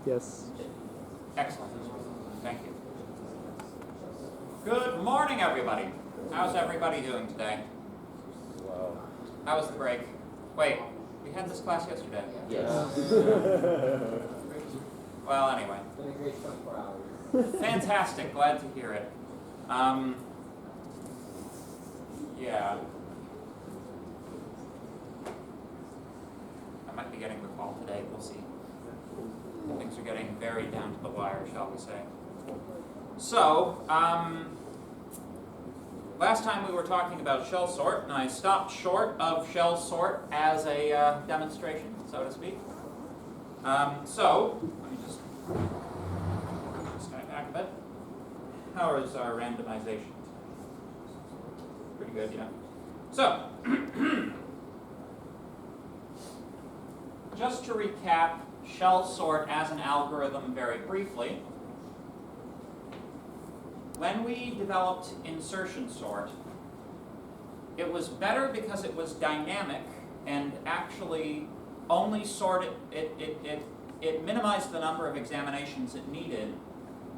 Yes. Excellent. Thank you. Good morning, everybody. How's everybody doing today? Wow. How was the break? Wait, we had this class yesterday. Yes. Well, anyway. It's been a great 24 hours. Fantastic. Glad to hear it. Yeah. I might be getting the call today. We'll see. Things are getting very down to the wire, shall we say. So, last time we were talking about shell sort, and I stopped short of shell sort as a demonstration, so to speak. So, let me just step back a bit. How is our randomization? Pretty good, yeah. So, just to recap shell sort as an algorithm very briefly, when we developed insertion sort, it was better because it was dynamic and actually only sorted, it minimized the number of examinations it needed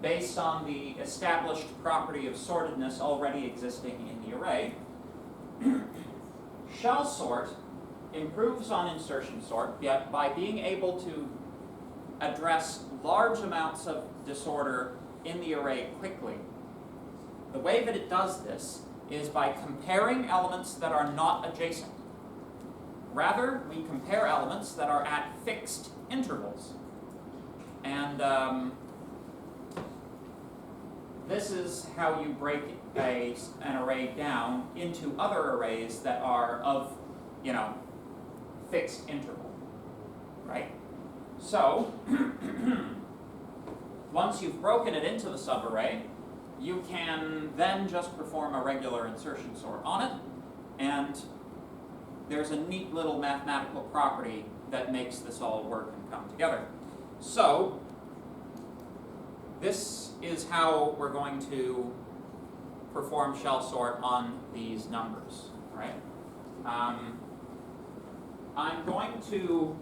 based on the established property of sortedness already existing in the array. Shell sort improves on insertion sort yet by being able to address large amounts of disorder in the array quickly. The way that it does this is by comparing elements that are not adjacent. Rather, we compare elements that are at fixed intervals. And this is how you break an array down into other arrays that are of, fixed interval, right? So, once you've broken it into the subarray, you can then just perform a regular insertion sort on it, and there's a neat little mathematical property that makes this all work and come together. So, this is how we're going to perform shell sort on these numbers, right? I'm going to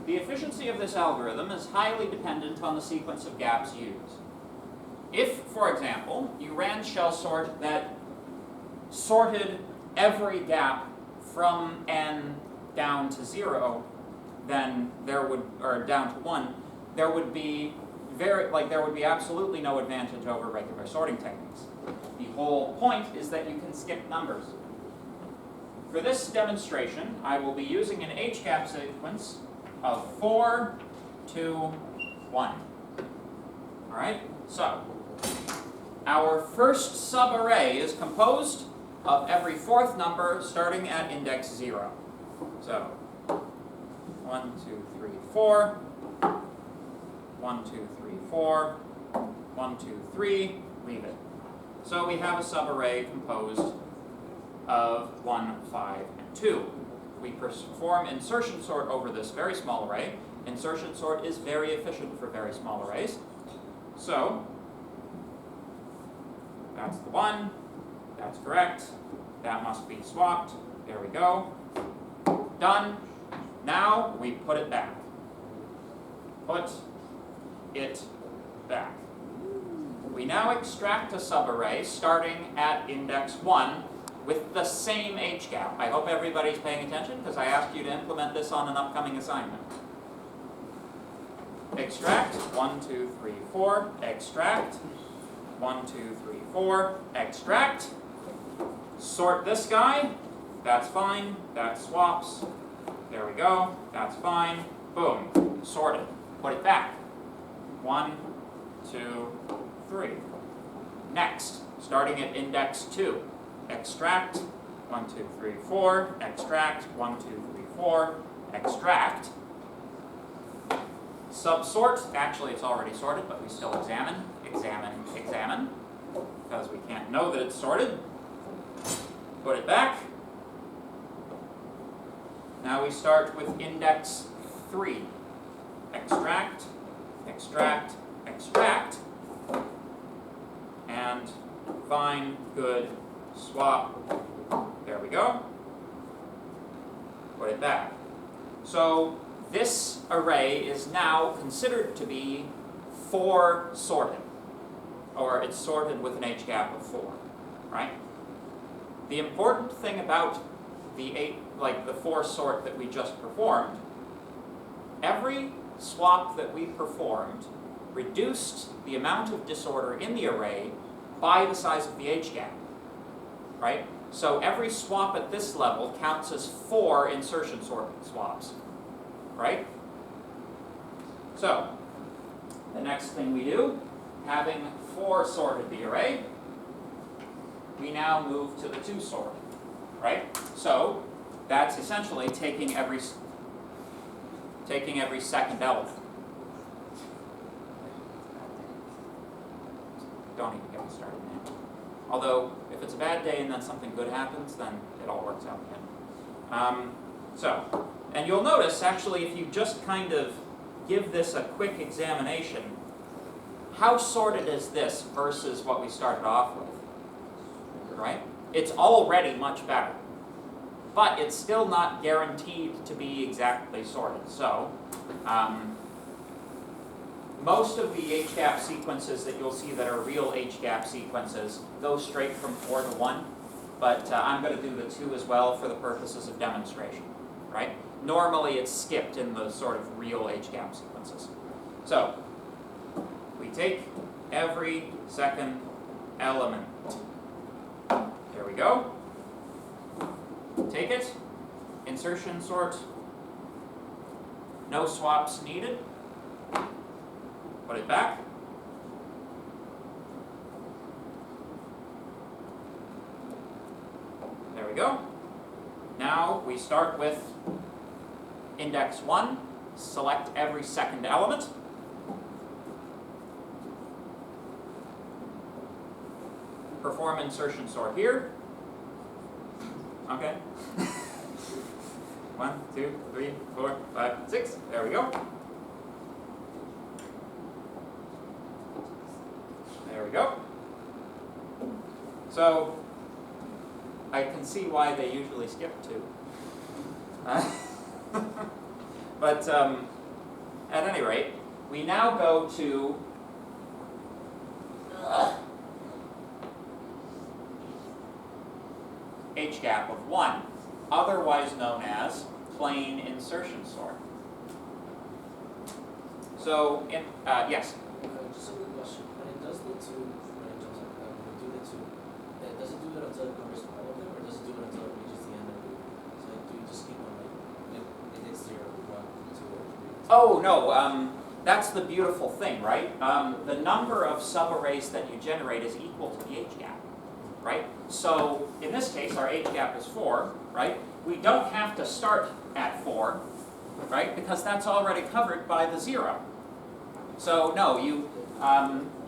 The efficiency of this algorithm is highly dependent on the sequence of gaps used. If, for example, you ran shell sort that sorted every gap from n down to 0, then there would, or down to 1, there would be absolutely no advantage over regular sorting techniques. The whole point is that you can skip numbers. For this demonstration, I will be using an h-gap sequence of 4, 2, 1. All right, so our first subarray is composed of every fourth number starting at index 0. So 1, 2, 3, 4, 1, 2, 3, 4, 1, 2, 3, leave it. So we have a subarray composed of 1, 5, and 2. We perform insertion sort over this very small array. Insertion sort is very efficient for very small arrays. So, that's the 1, that's correct, that must be swapped, there we go. Done. Now we put it back. Put it back. We now extract a subarray starting at index 1 with the same h-gap. I hope everybody's paying attention because I asked you to implement this on an upcoming assignment. Extract, 1, 2, 3, 4, extract, 1, 2, 3, 4, extract. Sort this guy, that's fine, that swaps, there we go, that's fine, boom, sorted. Put it back. 1, 2, 3. Next, starting at index 2. Extract, 1, 2, 3, 4, extract, 1, 2, 3, 4, extract. subsort. Actually, it's already sorted, but we still examine, because we can't know that it's sorted. Put it back. Now we start with index 3. Extract, extract, extract, and find, good, swap. There we go. Put it back. So this array is now considered to be 4 sorted, or it's sorted with an H-gap of 4, right? The important thing about the 4 sort that we just performed, every swap that we performed reduced the amount of disorder in the array by the size of the H-gap, right? So every swap at this level counts as 4 insertion sort swaps, right? So the next thing we do, having 4 sorted the array, we now move to the 2 sort, right? So that's essentially taking every second element. Don't even get me started, man. Although, if it's a bad day and then something good happens, then it all works out again. And you'll notice, actually, if you just kind of give this a quick examination, how sorted is this versus what we started off with, right? It's already much better. But it's still not guaranteed to be exactly sorted. So, most of the H-gap sequences that you'll see that are real H-gap sequences go straight from 4 to 1, but I'm going to do the 2 as well for the purposes of demonstration, right? Normally it's skipped in the sort of real H-gap sequences. So, we take every second element. There we go. Take it, insertion sort, no swaps needed. Put it back. There we go. Now we start with index 1, select every second element. Perform insertion sort here. Okay. 1, 2, 3, 4, 5, 6. There we go. There we go. So, I can see why they usually skip 2. But at any rate, we now go to H-gap of 1, otherwise known as plain insertion sort. So, yes? Just a quick question. When it does the 2, when it jumps up, when it do the 2, does it do it until it covers all of them, or does it do it until it reaches the end of the loop? So do you just keep on it hits 0, 1, 2, or 3? Oh, no, that's the beautiful thing, right? The number of subarrays that you generate is equal to the H-gap, right? So, in this case, our H-gap is 4, right? We don't have to start at 4, right? Because that's already covered by the 0. So, no, you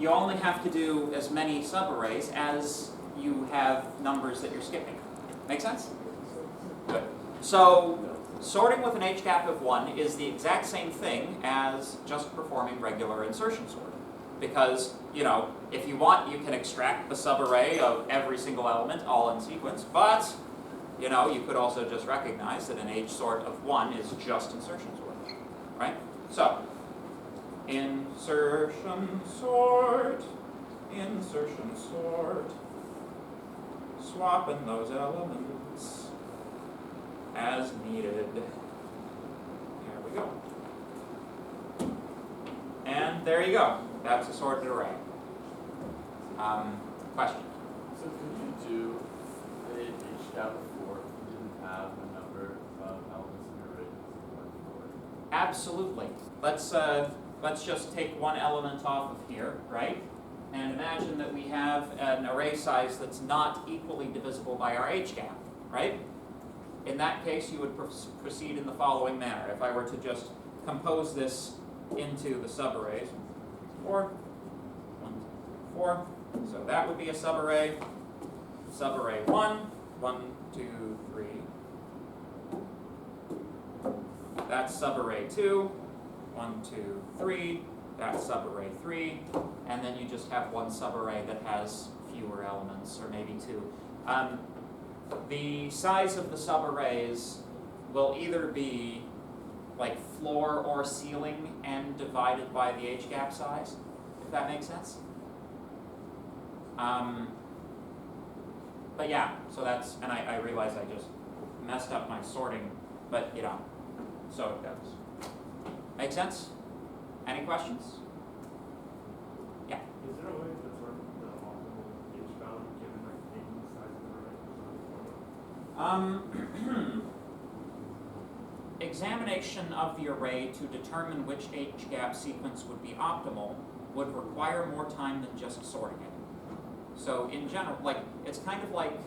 only have to do as many subarrays as you have numbers that you're skipping. Make sense? Good. So, sorting with an H-gap of 1 is the exact same thing as just performing regular insertion sort. Because, you know, if you want, you can extract the subarray of every single element all in sequence, but, you know, you could also just recognize that an H sort of 1 is just insertion sort, right? So, insertion sort, swapping those elements as needed. There we go. And there you go. That's a sorted array. Question? So could you do an H-gap of 4 if you didn't have the number of elements in your array before? Absolutely. Let's just take one element off of here, right? And imagine that we have an array size that's not equally divisible by our H-gap, right? In that case, you would proceed in the following manner. If I were to just compose this into the subarrays. 4, 4. So that would be a subarray. Subarray 1, 1, 2, 3. That's subarray 2, 1, 2, 3. That's subarray 3. And then you just have one subarray that has fewer elements, or maybe 2. The size of the subarrays will either be like floor or ceiling and divided by the H-gap size, if that makes sense. But yeah, so that's, and I realize I just messed up my sorting, but you know, so it goes. Make sense? Any questions? Yeah. Is there a way to sort the optimal H value given like the size of the array? Examination of the array to determine which H-gap sequence would be optimal would require more time than just sorting it. So in general, like, it's kind of like,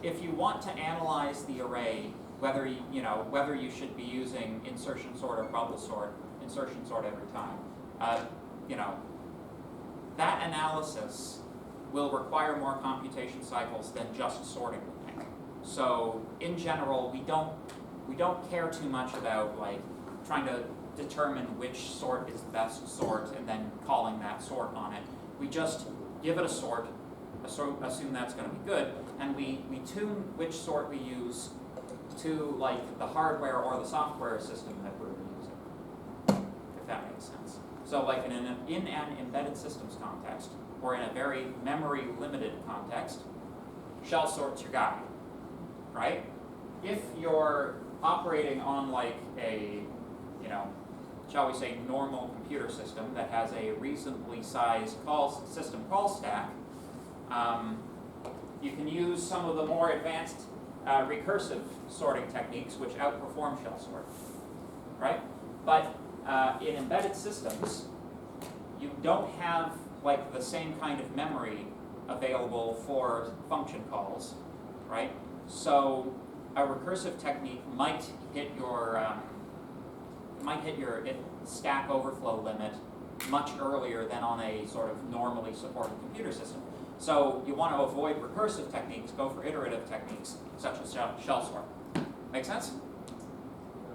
if you want to analyze the array, whether you should be using insertion sort or bubble sort, insertion sort every time, that analysis will require more computation cycles than just sorting the thing. So in general, we don't care too much about like trying to determine which sort is the best sort and then calling that sort on it. We just give it a sort, assume that's going to be good, and we tune which sort we use to like the hardware or the software system that we're using, if that makes sense. So like in an embedded systems context, or in a very memory limited context, shell sort's your guy, right? If you're operating on like a, shall we say, normal computer system that has a reasonably sized system call stack, you can use some of the more advanced recursive sorting techniques which outperform shell sort, right? But in embedded systems, you don't have like the same kind of memory available for function calls, right? So a recursive technique might hit your stack overflow limit much earlier than on a sort of normally supported computer system. So you want to avoid recursive techniques, go for iterative techniques, such as shell sort. Make sense? Yeah.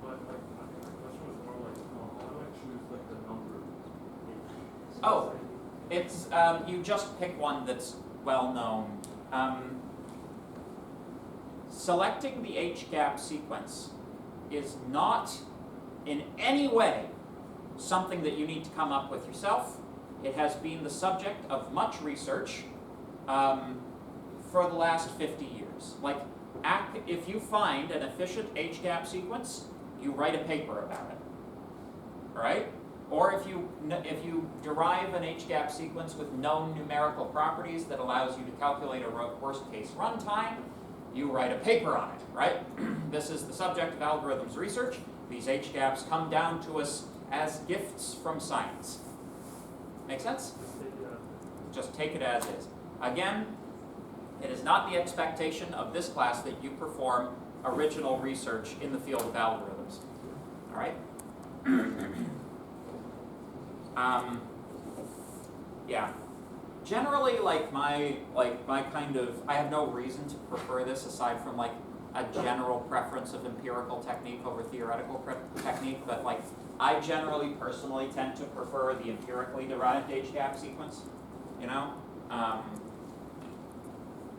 But like, I think my question was more like, how do I choose like the number of H? Oh, it's, you just pick one that's well known. Selecting the H-gap sequence is not in any way something that you need to come up with yourself. It has been the subject of much research for the last 50 years. Like, if you find an efficient H-gap sequence, you write a paper about it, right? Or if you derive an H-gap sequence with known numerical properties that allows you to calculate a worst-case runtime, you write a paper on it, right? This is the subject of algorithms research. These H-gaps come down to us as gifts from science. Make sense? Just take it as is. Again, it is not the expectation of this class that you perform original research in the field of algorithms. All right? Yeah. Generally, my kind of, I have no reason to prefer this aside from like a general preference of empirical technique over theoretical technique, but like I generally personally tend to prefer the empirically derived H-gap sequence,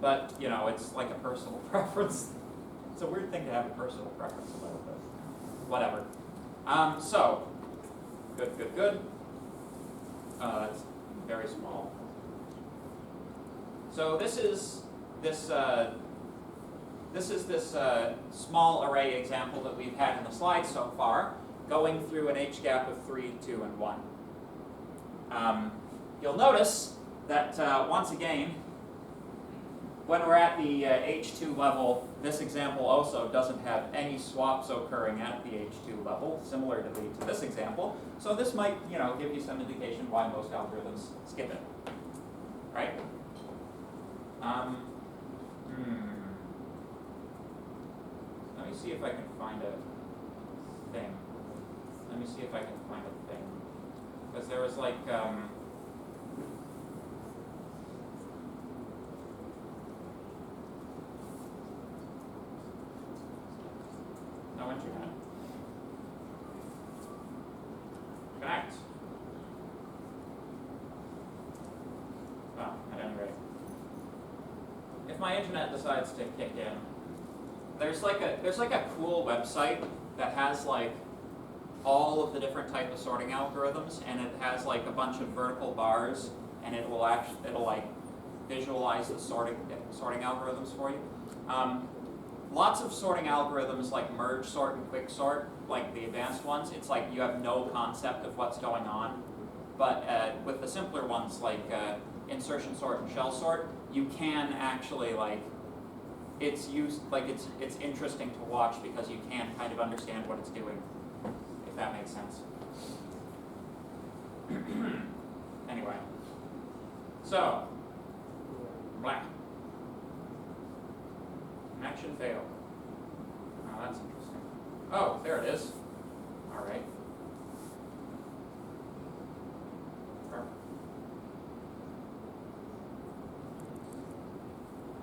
but it's like a personal preference. It's a weird thing to have a personal preference about, but whatever. So, good. That's very small. So this is this small array example that we've had in the slides so far, going through an H-gap of 3, 2, and 1. You'll notice that once again, when we're at the H2 level, this example also doesn't have any swaps occurring at the H2 level, similar to this example. So this might, give you some indication why most algorithms skip it, right? Let me see if I can find a thing. me see if I can find a thing. Because there was like, no internet. Connect. Well, at any rate. If my internet decides to kick in, there's like a cool website that has like all of the different type of sorting algorithms, and it has like a bunch of vertical bars, and it'll like visualize the sorting algorithms for you. Lots of sorting algorithms like merge sort and quick sort, like the advanced ones, it's like you have no concept of what's going on. But with the simpler ones like insertion sort and shell sort, you can actually like, it's interesting to watch because you can kind of understand what it's doing, if that makes sense. Anyway, so, blah. Connection failed. Oh, that's interesting. Oh, there it is. All right. Perfect.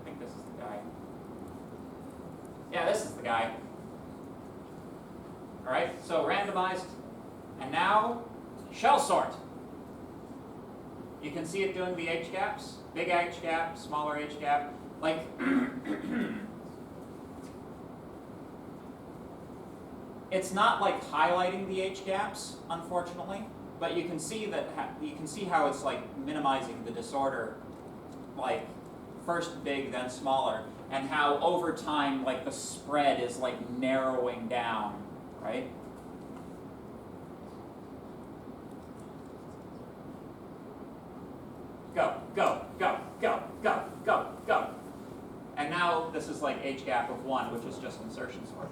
I think this is the guy. Yeah, this is the guy. All right, so randomized, and now shell sort. You can see it doing the H gaps, big H gap, smaller H gap, like. It's not like highlighting the H gaps, unfortunately, but you can see that you can see how it's like minimizing the disorder, like first big then smaller, and how over time like the spread is like narrowing down, right? Go, go, go, go, go, go, go. And now this is like H gap of 1, which is just insertion sort.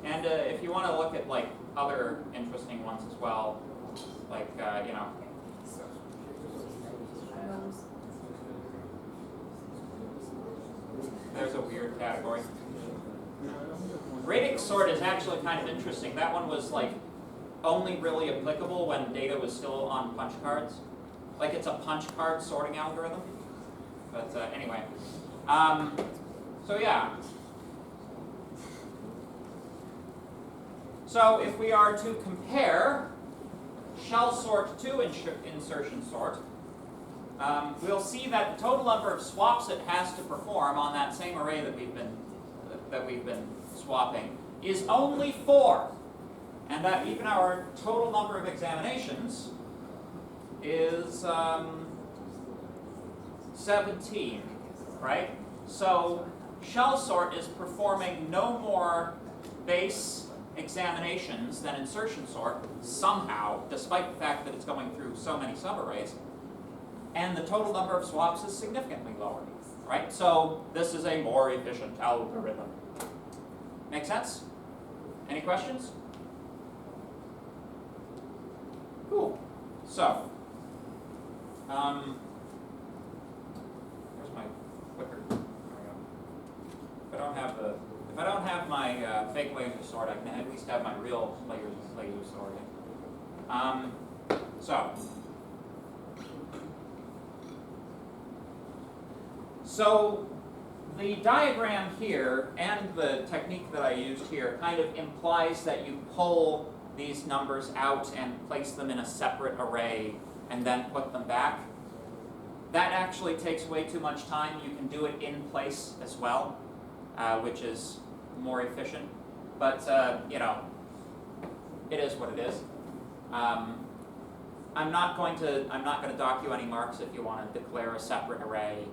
And if you want to look at like other interesting ones as well, like you know, there's a weird category. Radix sort is actually kind of interesting. That one was like only really applicable when data was still on punch cards. Like it's a punch card sorting algorithm. But anyway, so yeah. So if we are to compare shell sort to insertion sort, we'll see that the total number of swaps it has to perform on that same array that we've been swapping is only 4, and that even our total number of examinations is 17, right? So shell sort is performing no more base examinations than insertion sort somehow, despite the fact that it's going through so many subarrays, and the total number of swaps is significantly lower, right? So this is a more efficient algorithm. Make sense? Any questions? Cool. So, where's my clicker? There we go. If I don't have my fake laser sort, I can at least have my real laser sorting. So the diagram here and the technique that I used here kind of implies that you pull these numbers out and place them in a separate array and then put them back. That actually takes way too much time. You can do it in place as well, which is more efficient. But you know, it is what it is. I'm not going to dock you any marks if you want to declare a separate array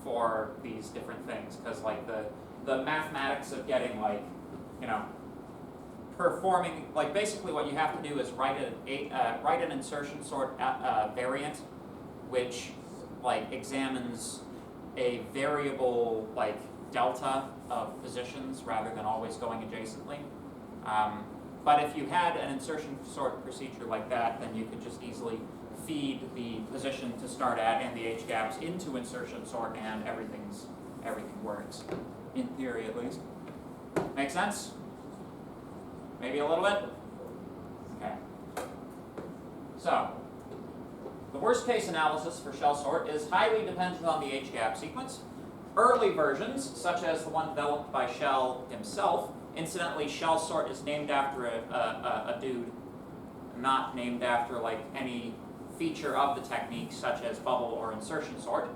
for these different things, because like the mathematics of getting like, you know, performing, like basically what you have to do is write an insertion sort variant, which like examines a variable like delta of positions rather than always going adjacently. But if you had an insertion sort procedure like that, then you could just easily feed the position to start at and the H gaps into insertion sort, and everything works, in theory at least. Make sense? Maybe a little bit? Okay. So, the worst case analysis for shell sort is highly dependent on the H gap sequence. Early versions, such as the one developed by Shell himself, incidentally, shell sort is named after a dude, not named after like any feature of the technique, such as bubble or insertion sort.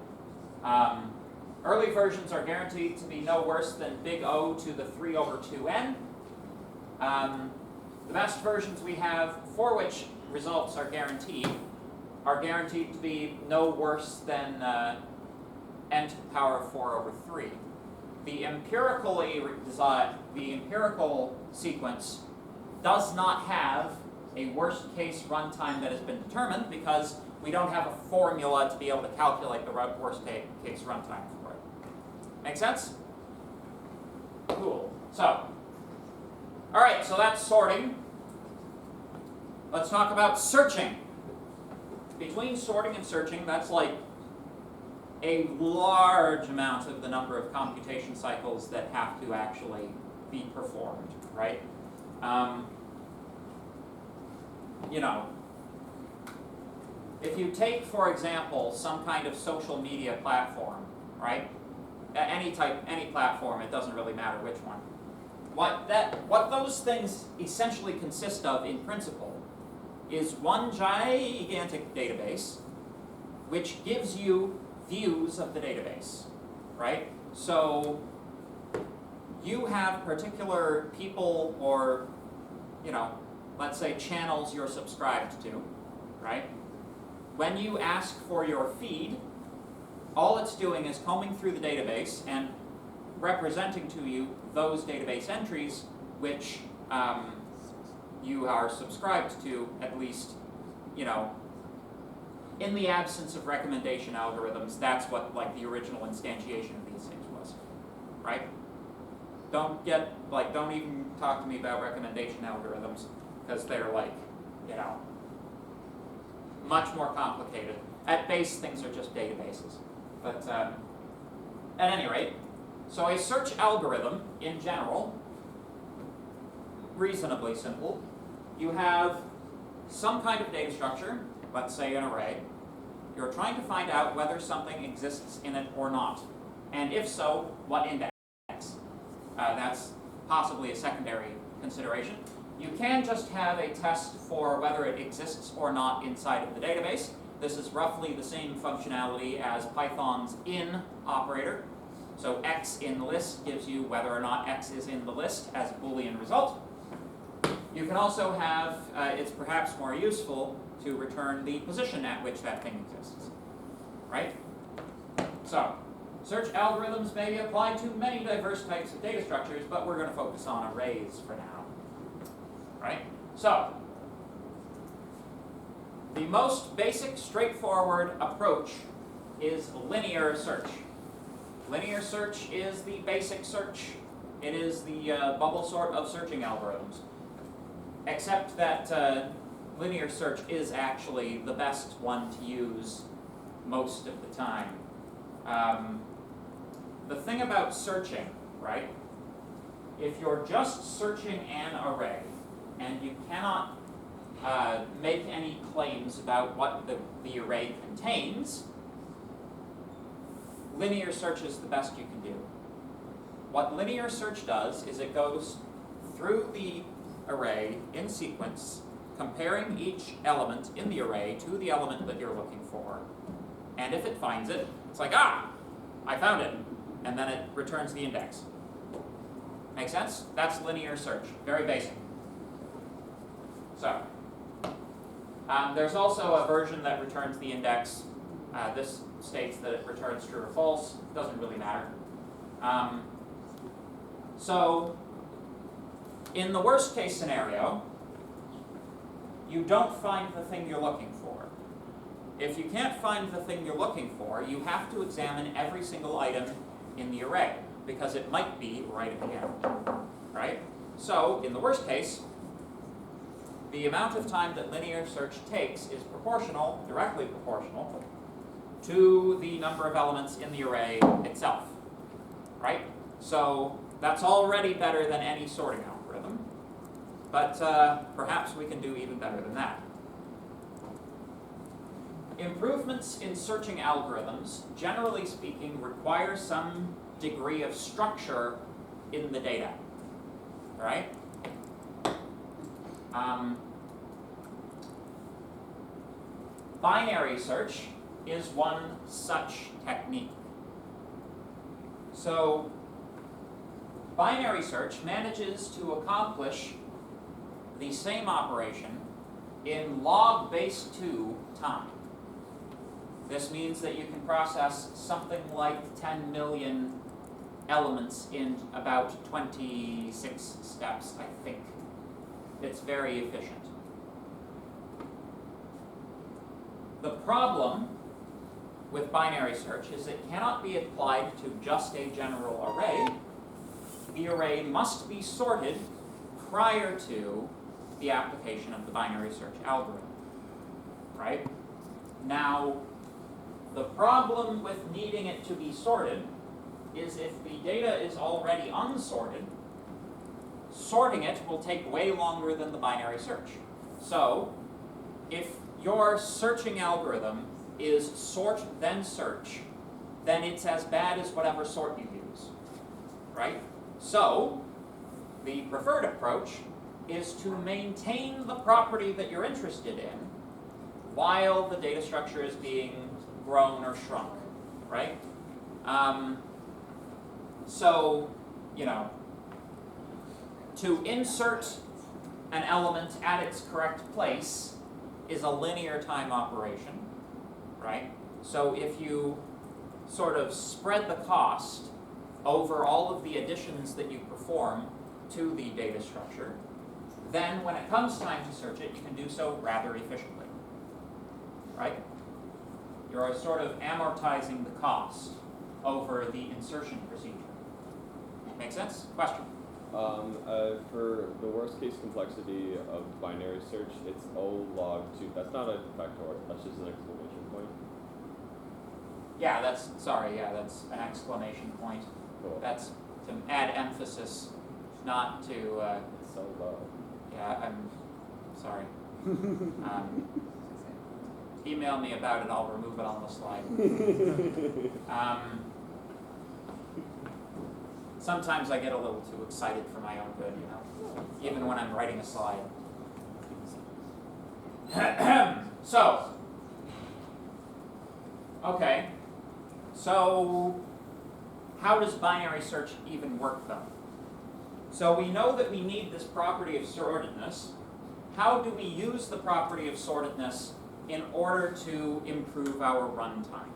Early versions are guaranteed to be no worse than big O to the 3/2n. The best versions we have, for which results are guaranteed to be no worse than n to the power of 4/3. The empirical sequence does not have a worst case runtime that has been determined because we don't have a formula to be able to calculate the worst case runtime for it. Make sense? Cool. So, all right, so that's sorting. Let's talk about searching. Between sorting and searching, that's like a large amount of the number of computation cycles that have to actually be performed, right? You know, if you take, for example, some kind of social media platform, right? Any platform, it doesn't really matter which one. What those things essentially consist of in principle is one gigantic database which gives you views of the database, right? So you have particular people or, you know, let's say channels you're subscribed to, right? When you ask for your feed, all it's doing is combing through the database and representing to you those database entries which you are subscribed to, at least, you know, in the absence of recommendation algorithms. That's what like the original instantiation of these things was, right? Don't even talk to me about recommendation algorithms, because they're like, you know, much more complicated. At base, things are just databases. But at any rate, so a search algorithm in general, reasonably simple. You have some kind of data structure, let's say an array. You're trying to find out whether something exists in it or not. And if so, what index? That's possibly a secondary consideration. You can just have a test for whether it exists or not inside of the database. This is roughly the same functionality as Python's in operator. So x in list gives you whether or not x is in the list as a Boolean result. You can also have, it's perhaps more useful to return the position at which that thing exists, right? So, search algorithms may be applied to many diverse types of data structures, but we're going to focus on arrays for now, right? So, the most basic, straightforward approach is linear search. Linear search is the basic search. It is the bubble sort of searching algorithms. Except that linear search is actually the best one to use most of the time. The thing about searching, right? If you're just searching an array and you cannot make any claims about what the array contains, linear search is the best you can do. What linear search does is it goes through the array in sequence, comparing each element in the array to the element that you're looking for. And if it finds it, it's like, ah, I found it. And then it returns the index. Make sense? That's linear search. Very basic. So, there's also a version that returns the index. This states that it returns true or false. Doesn't really matter. So, in the worst case scenario, you don't find the thing you're looking for. If you can't find the thing you're looking for, you have to examine every single item in the array, because it might be right at the end, right? So, in the worst case, the amount of time that linear search takes is proportional, directly proportional, to the number of elements in the array itself, right? So that's already better than any sorting algorithm, but perhaps we can do even better than that. Improvements in searching algorithms, generally speaking, require some degree of structure in the data, right? Binary search is one such technique. So, binary search manages to accomplish the same operation in log base 2 time. This means that you can process something like 10 million elements in about 26 steps, I think. It's very efficient. The problem with binary search is it cannot be applied to just a general array. The array must be sorted prior to the application of the binary search algorithm, right? Now, the problem with needing it to be sorted is if the data is already unsorted, sorting it will take way longer than the binary search. So, if your searching algorithm is sort then search, then it's as bad as whatever sort you use, right? So, the preferred approach is to maintain the property that you're interested in while the data structure is being grown or shrunk, right? So, you know, to insert an element at its correct place is a linear time operation, right? So if you sort of spread the cost over all of the additions that you perform to the data structure, then when it comes time to search it, you can do so rather efficiently, right? You're sort of amortizing the cost over the insertion procedure. Make sense? Question? For the worst case complexity of binary search, it's O log 2. That's not a factor, that's just an exclamation point. Yeah, that's an exclamation point. Cool. That's to add emphasis, not to, It's so low. yeah, I'm sorry. Email me about it, I'll remove it on the slide. Sometimes I get a little too excited for my own good, you know, even when I'm writing a slide. So, okay, so how does binary search even work though? So we know that we need this property of sortedness. How do we use the property of sortedness in order to improve our runtime?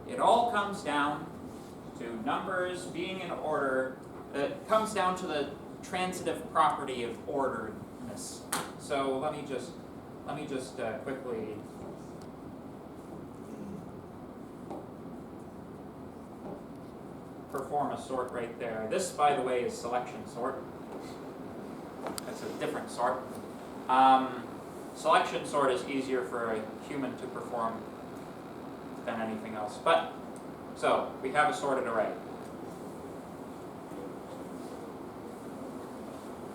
It all comes down to numbers being in order. It comes down to the transitive property of orderedness. So let me just quickly perform a sort right there. This, by the way, is selection sort. That's a different sort. Selection sort is easier for a human to perform than anything else. But so we have a sorted array.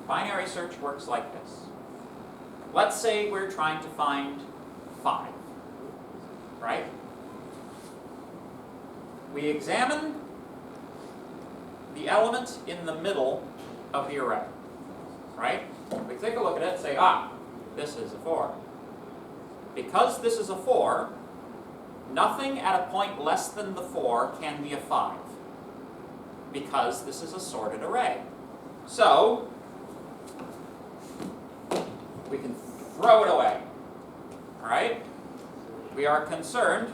Binary search works like this. Let's say we're trying to find 5, right? We examine the element in the middle of the array, right? We take a look at it and say, this is a 4. Because this is a 4, nothing at a point less than the 4 can be a 5, because this is a sorted array. So, we can throw it away, all right? We are concerned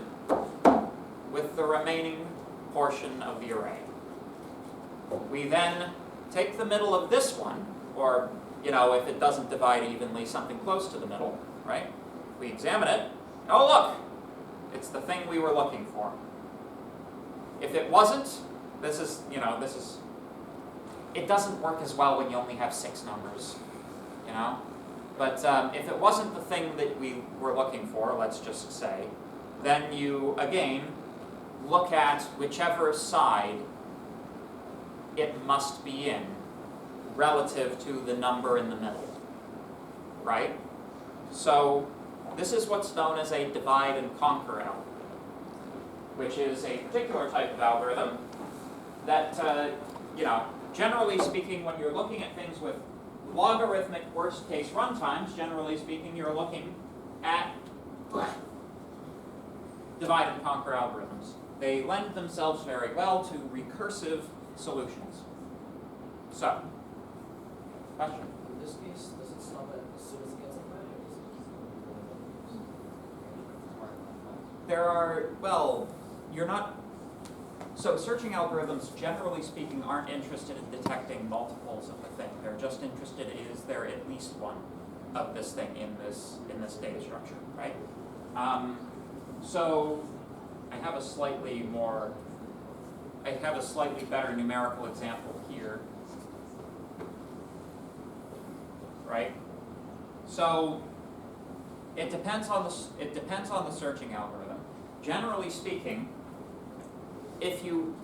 with the remaining portion of the array. We then take the middle of this one, or, you know, if it doesn't divide evenly, something close to the middle, right? We examine it. Oh, look! It's the thing we were looking for. If it wasn't, it doesn't work as well when you only have 6 numbers. you know? But if it wasn't the thing that we were looking for, let's just say, then you, again, look at whichever side it must be in relative to the number in the middle, right? So this is what's known as a divide and conquer algorithm, which is a particular type of algorithm that, you know, generally speaking, when you're looking at things with logarithmic worst case runtimes, generally speaking, you're looking at divide and conquer algorithms. They lend themselves very well to recursive solutions. So, question? In this case, does it stop as soon as it gets applied, or does it keep going? There are, well, you're not, so searching algorithms, generally speaking, aren't interested in detecting multiples of the thing. They're just interested in, is there at least one of this thing in this data structure, right? So I have a slightly better numerical example here, right? So it depends on the searching algorithm. Generally speaking, if you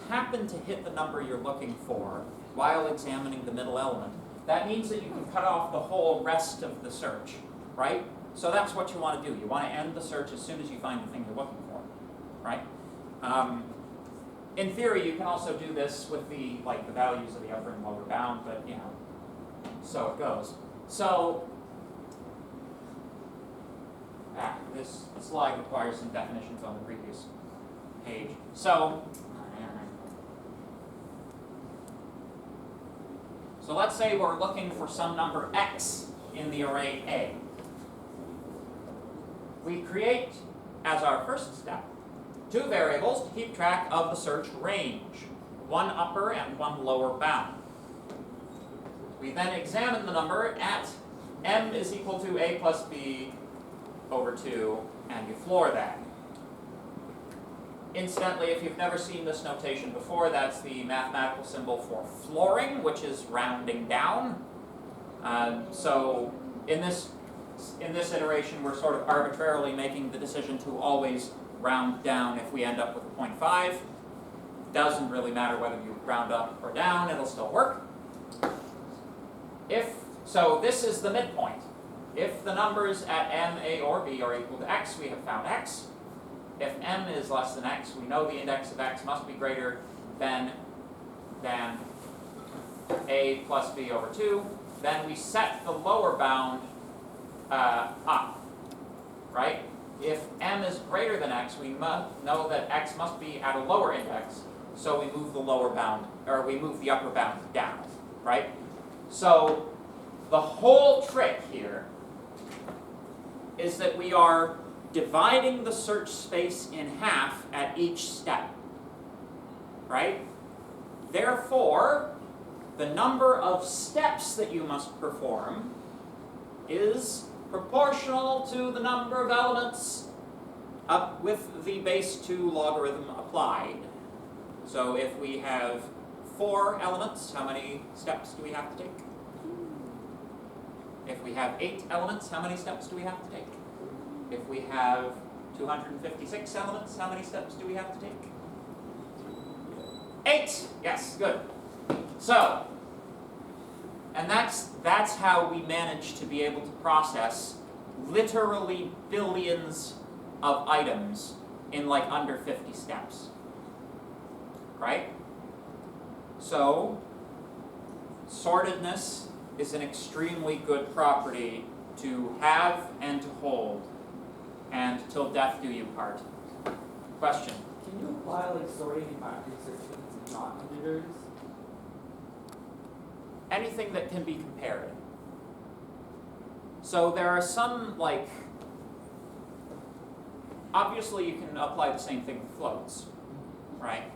happen to hit the number you're looking for while examining the middle element, that means that you can cut off the whole rest of the search, right? So that's what you want to do. You want to end the search as soon as you find the thing you're looking for, right? In theory, you can also do this with the values of the upper and lower bound, but you know, so it goes. So this slide requires some definitions on the previous page. So let's say we're looking for some number x in the array A. We create, as our first step, two variables to keep track of the search range, one upper and one lower bound. We then examine the number at m is equal to a plus b over 2, and you floor that. Incidentally, if you've never seen this notation before, that's the mathematical symbol for flooring, which is rounding down. So in this iteration, we're sort of arbitrarily making the decision to always round down if we end up with a 0.5. Doesn't really matter whether you round up or down, it'll still work. So this is the midpoint. If the numbers at m, a, or b are equal to x, we have found x. If m is less than x, we know the index of x must be greater than a plus b over 2. Then we set the lower bound up, right? If m is greater than x, we know that x must be at a lower index, so we move the lower bound, or we move the upper bound down, right? So the whole trick here is that we are dividing the search space in half at each step, right? Therefore, the number of steps that you must perform is proportional to the number of elements up with the base 2 logarithm applied. So if we have 4 elements, how many steps do we have to take? If we have 8 elements, how many steps do we have to take? If we have 256 elements, how many steps do we have to take? 8! Yes, good. So, and that's how we manage to be able to process literally billions of items in like under 50 steps. Right? So, sortedness is an extremely good property to have and to hold, and till death do you part. Question? Can you apply like sorting and factoring systems not integers? Anything that can be compared. So there are some, like, obviously you can apply the same thing with floats, right?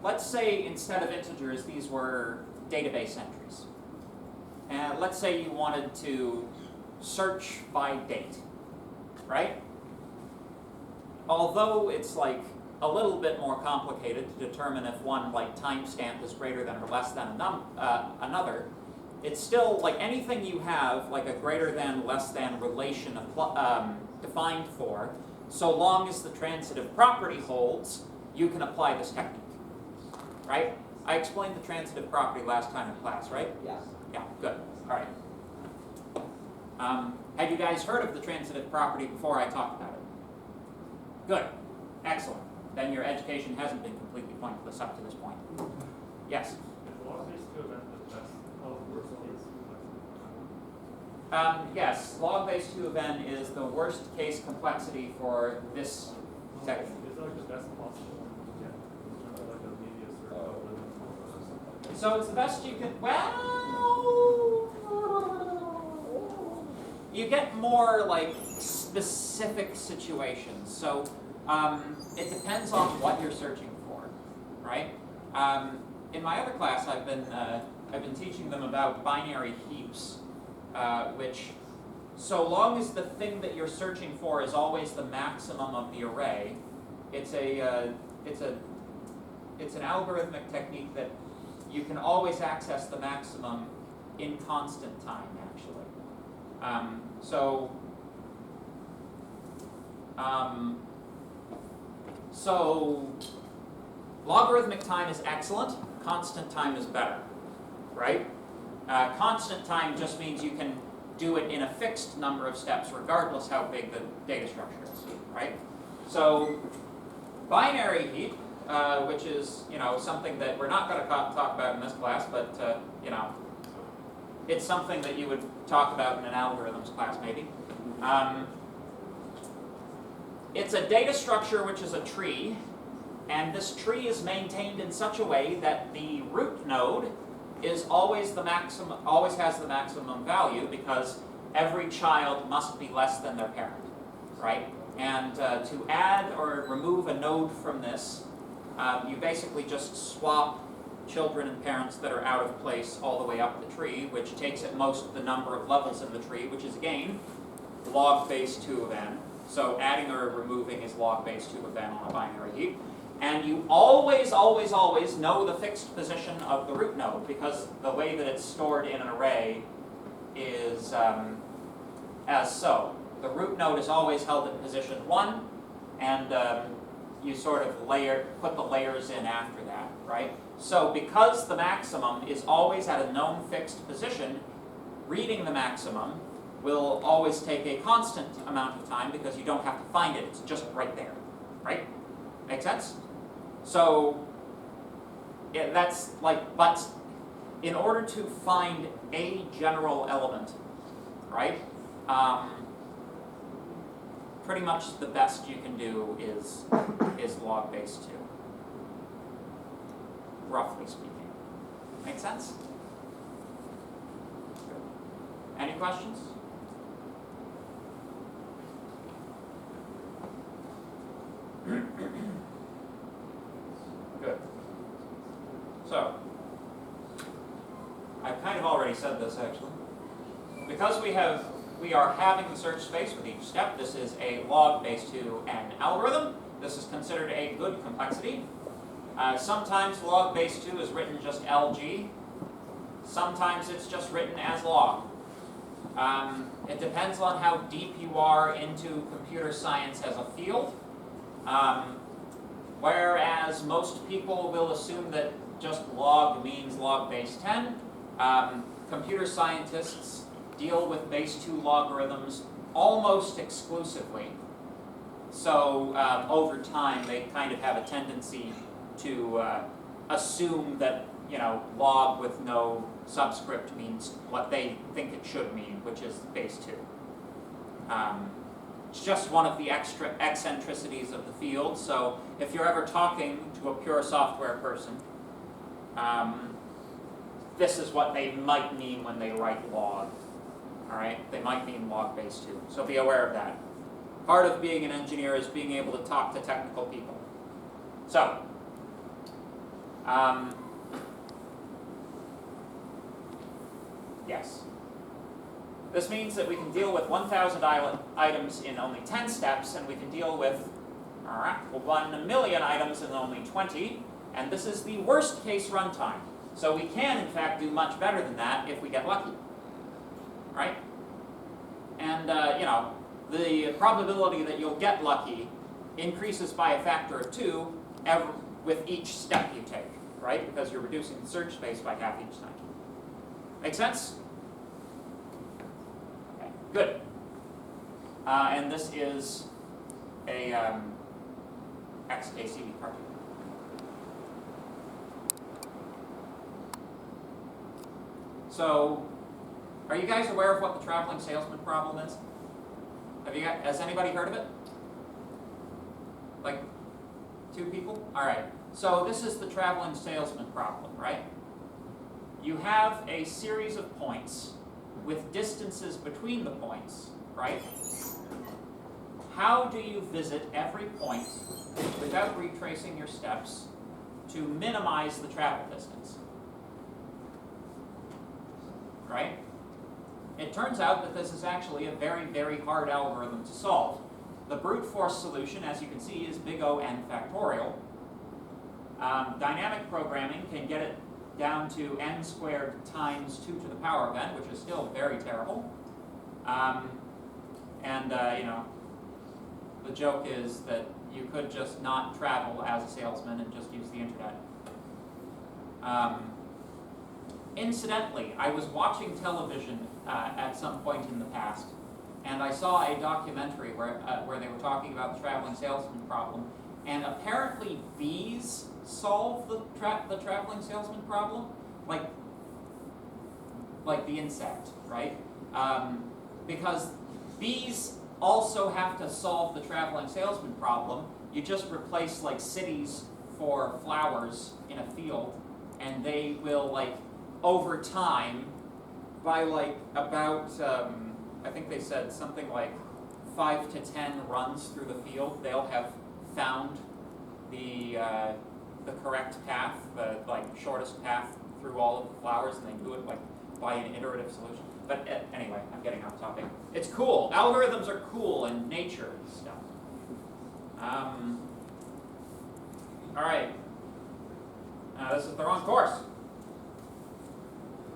Let's say instead of integers, these were database entries. And let's say you wanted to search by date, right? Although it's like a little bit more complicated to determine if one like timestamp is greater than or less than another. It's still like anything you have like a greater than, less than relation defined for, so long as the transitive property holds, you can apply this technique, right? I explained the transitive property last time in class, right? Yes. Yeah, good, all right. Had you guys heard of the transitive property before I talked about it? Good, excellent. Then your education hasn't been completely pointless up to this point. Yes? Is log-based to event the best of worst case? Yes, log-based 2 of n is the worst case complexity for this technique. Is it like the best possible one to get in terms of like a medius or algorithm or something? So it's the best you can, well, you get more like specific situations. So it depends on what you're searching for, right? In my other class, I've been teaching them about binary heaps, which, so long as the thing that you're searching for is always the maximum of the array, it's an algorithmic technique that you can always access the maximum in constant time, actually. So logarithmic time is excellent, constant time is better, right? Constant time just means you can do it in a fixed number of steps regardless how big the data structure is, right? So binary heap, which is, something that we're not going to talk about in this class, but, it's something that you would talk about in an algorithms class maybe. It's a data structure which is a tree, and this tree is maintained in such a way that the root node is always has the maximum value because every child must be less than their parent, right? And to add or remove a node from this, you basically just swap children and parents that are out of place all the way up the tree, which takes at most the number of levels in the tree, which is again log base 2 of n. So adding or removing is log base 2 of n on a binary heap. And you always, always, always know the fixed position of the root node because the way that it's stored in an array is as so. The root node is always held in position 1, and you sort of put the layers in after that, right? So because the maximum is always at a known fixed position, reading the maximum will always take a constant amount of time because you don't have to find it, it's just right there, right? Make sense? So that's like, but in order to find a general element, right, pretty much the best you can do is log base 2, roughly speaking. Make sense? Any questions? Good. So, I've kind of already said this actually. Because we are having the search space with each step, this is a log base 2 n algorithm. This is considered a good complexity. Sometimes log base 2 is written just LG. Sometimes it's just written as log. It depends on how deep you are into computer science as a field. Whereas most people will assume that just log means log base 10, computer scientists deal with base 2 logarithms almost exclusively. So over time they kind of have a tendency to assume that log with no subscript means what they think it should mean, which is base 2. It's just one of the extra eccentricities of the field. So if you're ever talking to a pure software person, this is what they might mean when they write log. All right, they might mean log base 2. So be aware of that. Part of being an engineer is being able to talk to technical people. So, yes. This means that we can deal with 1,000 items in only 10 steps, and we can deal with, Alright, we'll run 1,000,000 items in only 20, and this is the worst case runtime. So we can, in fact, do much better than that if we get lucky. Right? And, the probability that you'll get lucky increases by a factor of 2 with each step you take, right? Because you're reducing the search space by half each time. Make sense? Okay, good. And this is a XKCD cartoon. So, are you guys aware of what the traveling salesman problem is? Has anybody heard of it? Like 2 people? All right. So this is the traveling salesman problem, right? You have a series of points with distances between the points, right? How do you visit every point without retracing your steps to minimize the travel distance? Right? It turns out that this is actually a very, very hard algorithm to solve. The brute force solution, as you can see, is big O n factorial. Dynamic programming can get it down to n squared times 2 to the power of n, which is still very terrible. The joke is that you could just not travel as a salesman and just use the internet. Incidentally, I was watching television at some point in the past, and I saw a documentary where they were talking about the traveling salesman problem, and apparently bees solve the traveling salesman problem, like the insect, right? Because bees also have to solve the traveling salesman problem. You just replace like cities for flowers in a field, and they will over time, by about I think they said something like 5 to 10 runs through the field, they'll have found the correct path, the shortest path through all of the flowers, and they do it by an iterative solution. But anyway, I'm getting off topic. It's cool. Algorithms are cool, and nature and stuff. All right. This is the wrong course.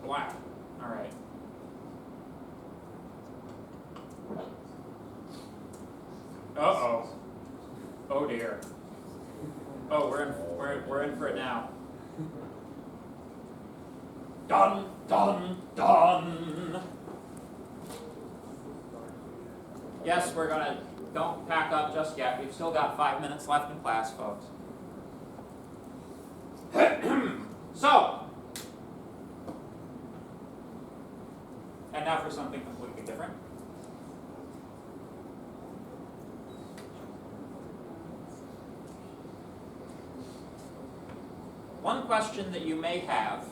Black. All right. Uh-oh. Oh dear. Oh, we're in for it now. Dun dun dun. Yes, we're gonna. Don't pack up just yet. We've still got 5 minutes left in class, folks. So. And now for something completely different. One question that you may have,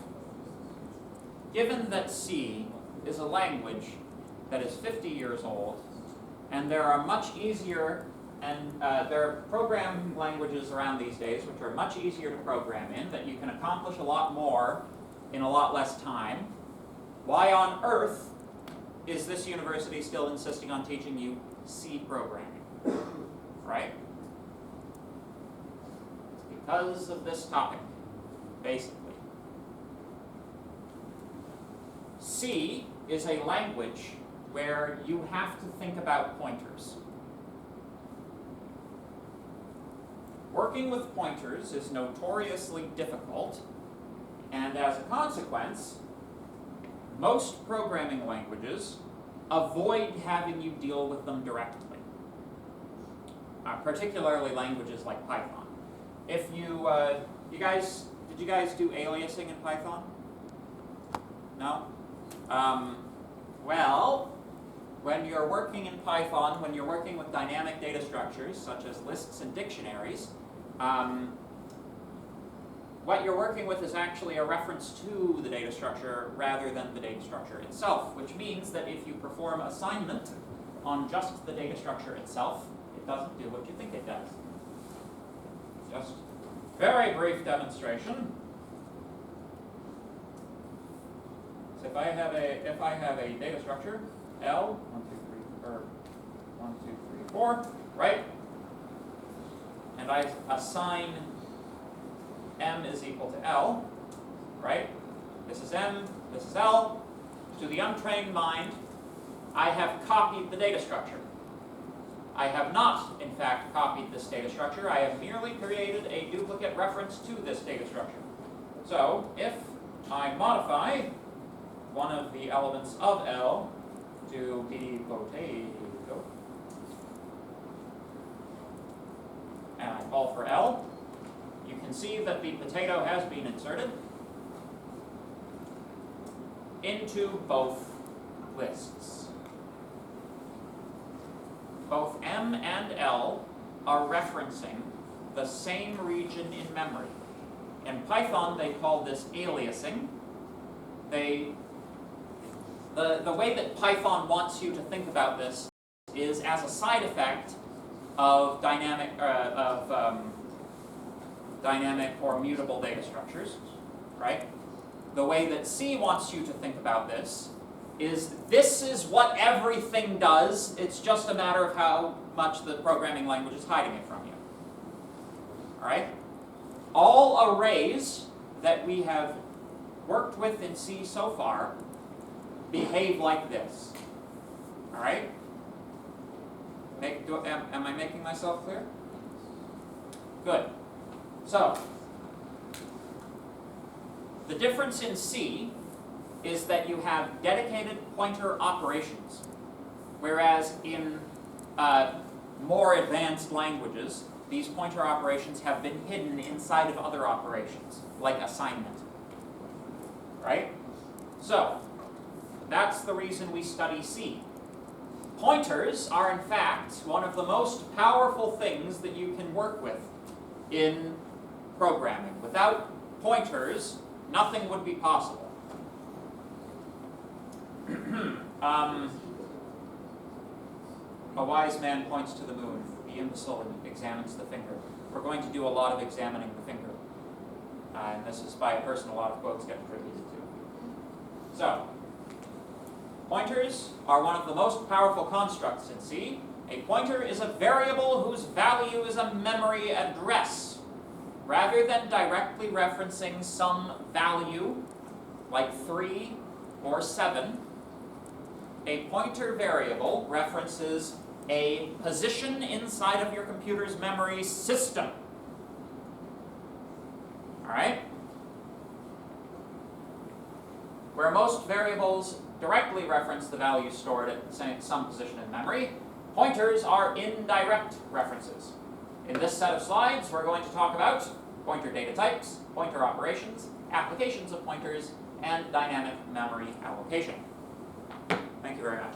given that C is a language that is 50 years old, and there are much easier, and there are programming languages around these days which are much easier to program in, that you can accomplish a lot more in a lot less time, why on earth is this university still insisting on teaching you C programming? Right? It's because of this topic, basically. C is a language where you have to think about pointers. Working with pointers is notoriously difficult, and as a consequence, most programming languages avoid having you deal with them directly, particularly languages like Python. If you, did you guys do aliasing in Python? No? Well, when you're working in Python, when you're working with dynamic data structures, such as lists and dictionaries, what you're working with is actually a reference to the data structure rather than the data structure itself, which means that if you perform assignment on just the data structure itself, it doesn't do what you think it does. Just very brief demonstration. So if I have a data structure, L, 1, 2, 3, 4, right? and I assign m is equal to L, right? This is m, this is L. To the untrained mind, I have copied the data structure. I have not, in fact, copied this data structure. I have merely created a duplicate reference to this data structure. So, if I modify one of the elements of L to be potato, and I call for L, you can see that the potato has been inserted into both lists. Both M and L are referencing the same region in memory. In Python, they call this aliasing. The way that Python wants you to think about this is as a side effect of dynamic or mutable data structures, right? The way that C wants you to think about this is what everything does. It's just a matter of how much the programming language is hiding it from you. All right? All arrays that we have worked with in C so far behave like this. All right? Am I making myself clear? Good. So, the difference in C is that you have dedicated pointer operations, whereas in more advanced languages, these pointer operations have been hidden inside of other operations, like assignment. Right? So, that's the reason we study C. Pointers are, in fact, one of the most powerful things that you can work with in programming. Without pointers, nothing would be possible. A wise man points to the moon, the imbecile examines the finger. We're going to do a lot of examining the finger. And this is by a person a lot of quotes get attributed to. So, pointers are one of the most powerful constructs in C. A pointer is a variable whose value is a memory address. Rather than directly referencing some value, like 3 or 7, a pointer variable references a position inside of your computer's memory system. All right? Where most variables directly reference the value stored at some position in memory, pointers are indirect references. In this set of slides, we're going to talk about pointer data types, pointer operations, applications of pointers, and dynamic memory allocation. Thank you very much.